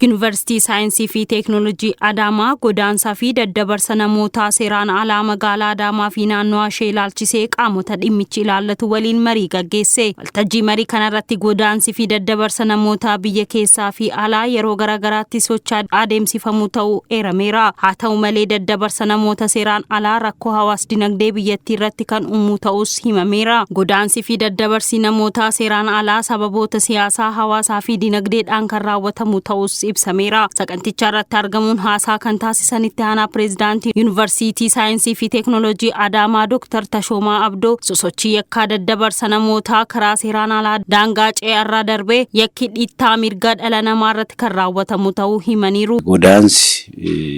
Yuunivarsiitii Saayinsii fi Teeknooloojii Adaamaa godaansaa fi daddabarsa namootaa seeraan alaa magaalaa Adaamaa fi naannoo ishee ilaalchisee qaamota dhimmichi ilaallatu waliin marii gaggeesse. Waltajjii marii kanarratti godaansi fi daddabarsa namootaa biyya keessaa fi alaa yeroo garaagaraatti socho'aa adeemsifamu ta'uu eerameera. Haa ta'u malee daddabarsa namoota seeraan alaa rakkoo hawaas dinagdee biyyattii irratti kan uumu ta'us himameera. Godaansi fi daddabarsi namootaa seeraan alaa sababoota siyaasaa, hawaasaa fi dinagdeedhaan kan raawwatamu ta'us ibsameera. Saganticha irratti argamuun haasaa kan taasisan itti aanaa pireezidaantii Yuunivarsiitii Saayinsii fi Teeknooloojii Adaamaa Dr. Tashoomaa Abdoo sosochii yakkaa daddabarsa namootaa karaa seeraan alaa daangaa ce'arraa darbee yakki dhiittaa mirga dhala namaa irratti kan raawwatamu ta'uu himaniiru. Godaansi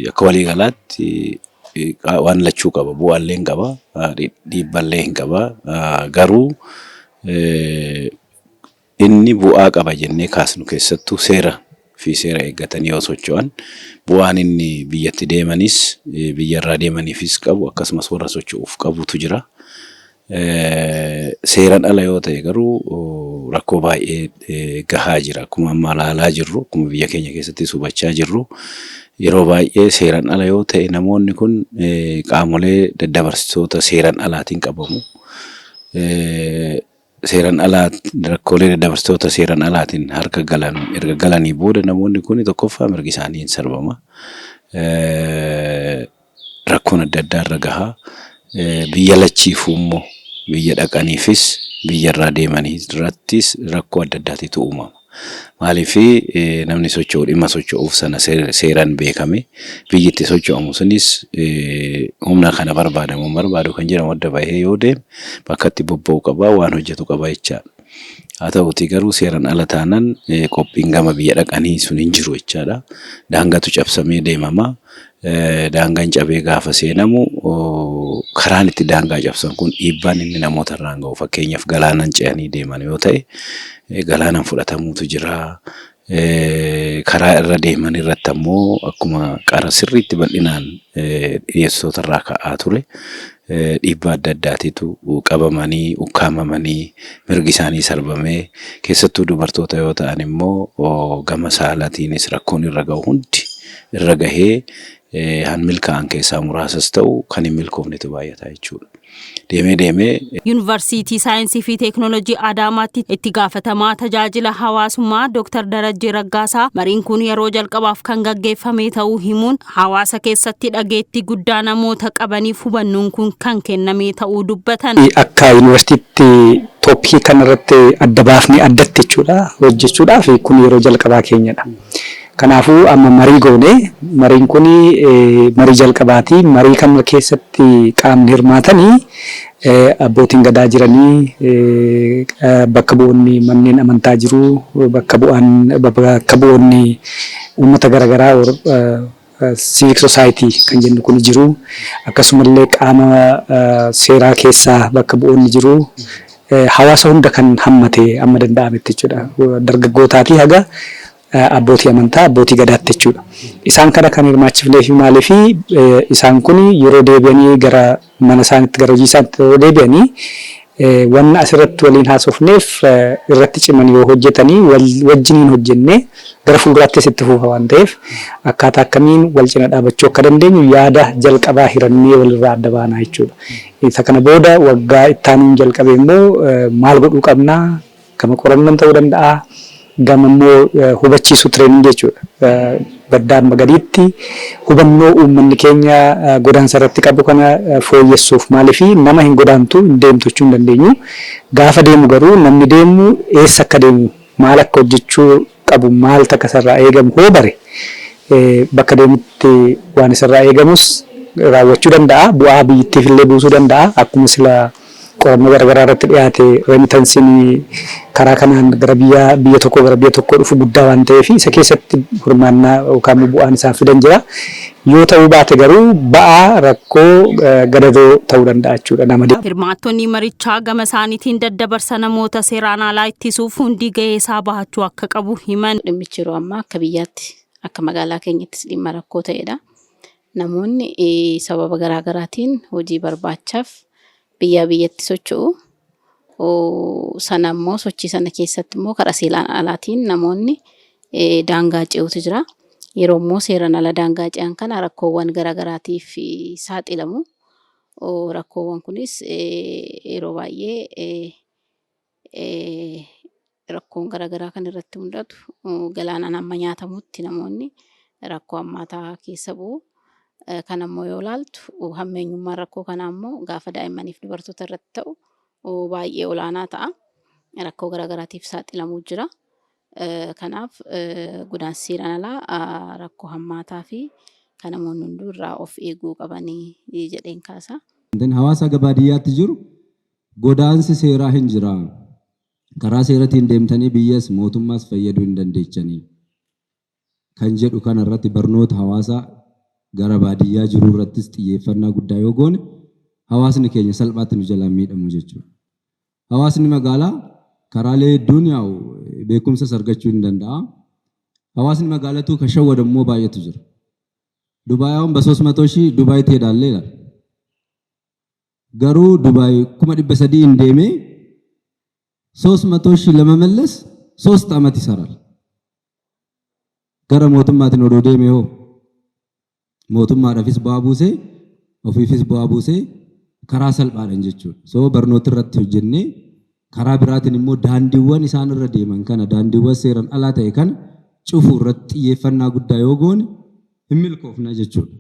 akka waliigalaatti waan lachuu qaba, bu'aallee hin qaba, dhiibballee hin qaba. Garuu inni bu'aa qaba jennee kaasnu keessattuu seera fi seera eeggatanii yoo socho'an bu'aan inni biyyatti deemanis biyyarraa deemaniifis qabu akkasumas warra socho'uuf qabutu jira. Seeraan ala yoo ta'e garuu rakkoo baay'ee gahaa jira. Akkuma amma ilaalaa jirru, akkuma biyya keenya keessatti hubachaa jirru yeroo baay'ee seeraan ala yoo ta'e namoonni kun qaamolee daddabarsitoota seeraan alaatiin qabamu. Seeraan alaa rakkoolee daddabarsitoota seeraan alaatiin harka galan erga galanii booda namoonni kun tokkoffaa mirgi isaanii hin sarbama. Rakkoon adda addaa irra gahaa. Biyya lachiifuu immoo biyya dhaqaniifis biyyarraa deemanii irrattis rakkoo adda addaatitu uumama. Maaliif namni socho'u dhimma socho'uuf sana seeraan beekame biyyitti socho'amu sunis humna kana barbaadu kan jedhamu adda bahee yoo deeme bakka itti bobba'u qaba, waan hojjetu qaba jechaadha. Haa ta'uutii garuu seeraan ala taanaan qophiin gama biyya dhaqanii sun hin jiru jechaadha. Daangatu cabsamee deemama. Daangaan cabee gaafa seenamu karaan itti daangaa cabsan kun dhiibbaan inni namoota irraan ga'u fakkeenyaaf galaanaan ce'anii deeman yoo ta'e galaanaan fudhatamuutu jira. Karaa irra deeman irratti ammoo akkuma qara sirriitti bal'inaan dhiyeessitoota irraa ka'aa ture. Dhiibbaa adda addaatitu qabamanii, ukkaamamanii, mirgi isaanii sarbamee keessattuu dubartoota yoo ta'an immoo gama saalaatiinis rakkoon irra ga'u hundi irra gahee han milkaa'an keessaa muraasas ta'u kan hin milkoofnetu baay'ata jechuudha. Deemee Yuunivarsiitii Saayinsii fi Teeknooloojii Adaamaatti itti gaafatamaa tajaajila hawaasummaa Dr. Darajjee Raggaasaa mariin kun yeroo jalqabaaf kan gaggeeffame ta'uu himuun hawaasa keessatti dhageettii guddaa namoota qabaniif hubannoon kun kan kenname ta'uu dubbatan. Akka yuunivarsiitii tooppikii kanarratti adda baafnee addatti jechuudha hojjechuudhaaf kun yeroo jalqabaa keenyadha. Kanaafuu amma marii goone mariin kun marii jalqabaati. Marii kana keessatti qaamni hirmaatanii abbootiin gadaa jiranii, bakka bu'oonni manneen amantaa jiru, bakka bu'oonni uummata garaagaraa civic society kan jennu kun jiru. Akkasumallee qaama seeraa keessaa bakka bu'oonni jiru. Hawaasa hunda kan hammate amma danda'ametti jechuudha. Dargaggootaati haga abbootii amantaa, abbootii gadaatti jechuudha. Isaan kana kan hirmaachifneef maaliif isaan kun yeroo deebi'anii gara mana isaaniitti gara hojii isaaniitti yeroo deebi'anii waan asirratti waliin haasofneef irratti cimanii yoo hojjetanii wajjiniin hojjennee gara fuulduraattis itti fufa waan ta'eef akkaataa akkamiin wal cina dhaabachuu akka dandeenyu yaada jalqabaa hirannee walirraa adda baanaa jechuudha. Isa kana booda waggaa ittaanuun jalqabee immoo maal godhuu qabnaa, gama qorannoon ta'uu danda'a. Gama immoo hubachiisu tireening jechuudha. Baddaan magadiitti hubannoo uummanni keenya godaansa irratti qabu kana fooyyessuuf maaliif nama hin godaantu hin deemtu jechuu hin dandeenyu. Gaafa deemu garuu namni deemu eessa akka deemu, maal akka hojjechuu qabu, maal akka isarraa eegamu hoo bare bakka deemutti waan isarraa eegamus raawwachuu danda'a. Bu'aa biyyattiif illee buusuu danda'a. Akkuma sila qorannoo garaagaraa irratti dhiyaate remitansiin karaa kanaan gara biyya tokko gara biyya tokko dhufu guddaa waan ta'eef isa keessatti hirmaannaa yookaan bu'aan isaa fidan jira. Yoo ta'uu baate garuu ba'aa rakkoo gadadoo ta'uu danda'a jechuudha nama. Hirmaattonni marichaa gama isaaniitiin daddabarsa namoota seeraan alaa ittisuuf hundi gahee isaa bahachuu akka qabu himan. Dhimmichi yeroo ammaa akka biyyaatti akka magaalaa keenyattis dhimma rakkoo ta'edha. Namoonni sababa garaagaraatiin hojii barbaachaaf biyyatti socho'u. Sana immoo sochii sana keessatti immoo karaa seeraan alaatiin namoonni daangaa ce'utu jira. Yeroo immoo seeraan ala daangaa ce'an kana rakkoowwan garaagaraatiif saaxilamu. Rakkoowwan kunis yeroo baay'ee rakkoon garaagaraa kan irratti mudatu galaanaan amma nyaatamutti namoonni rakkoo hammaataa keessa bu'u. Kan ammoo yoo ilaaltu hammeenyummaan rakkoo kanaa immoo gaafa daa'immaniif dubartoota irratti ta'u baay'ee olaanaa ta'a. Rakkoo garaagaraatiif saaxilamuu jira. Kanaaf godaansi seeraan alaa rakkoo hammaataa fi kan namoonni hunduu irraa of eeguu qabanii jedheen kaasa. Hawaasa baadiyyaatti jiru godaansi seeraa hin jira. Karaa seeratiin deemtanii biyyas mootummaas fayyaduu hin dandeechanii. Kan jedhu kana irratti barnoota hawaasaa gara baadiyyaa jiru irrattis xiyyeeffannaa guddaa yoo goone hawaasni keenya salphaatti nu jalaa miidhamu jechuudha. Hawaasni magaalaa karaalee hedduun yaa'u beekumsas argachuu hin danda'a. Hawaasni magaalatu kan shawwadu immoo baay'eetu jira. Dubaayiin በ300,000 Dubaay ትሄዳለህ ይላል. Garuu Dubaay 300,000 hin deemee 300,000 ለመመለስ 3 ዓመት ይሰራል. Gara mootummaatiin odoo deemee hoo mootummaadhaafis bu'aa buusee ofiifis bu'aa buusee karaa salphaadhaan jechuudha. So barnoota irratti hojjennee karaa biraatiin immoo daandiiwwan isaan irra deeman kana daandiiwwan seeraan alaa ta'e kana cufuu irratti xiyyeeffannaa guddaa yoo goone hin milkoofna jechuudha.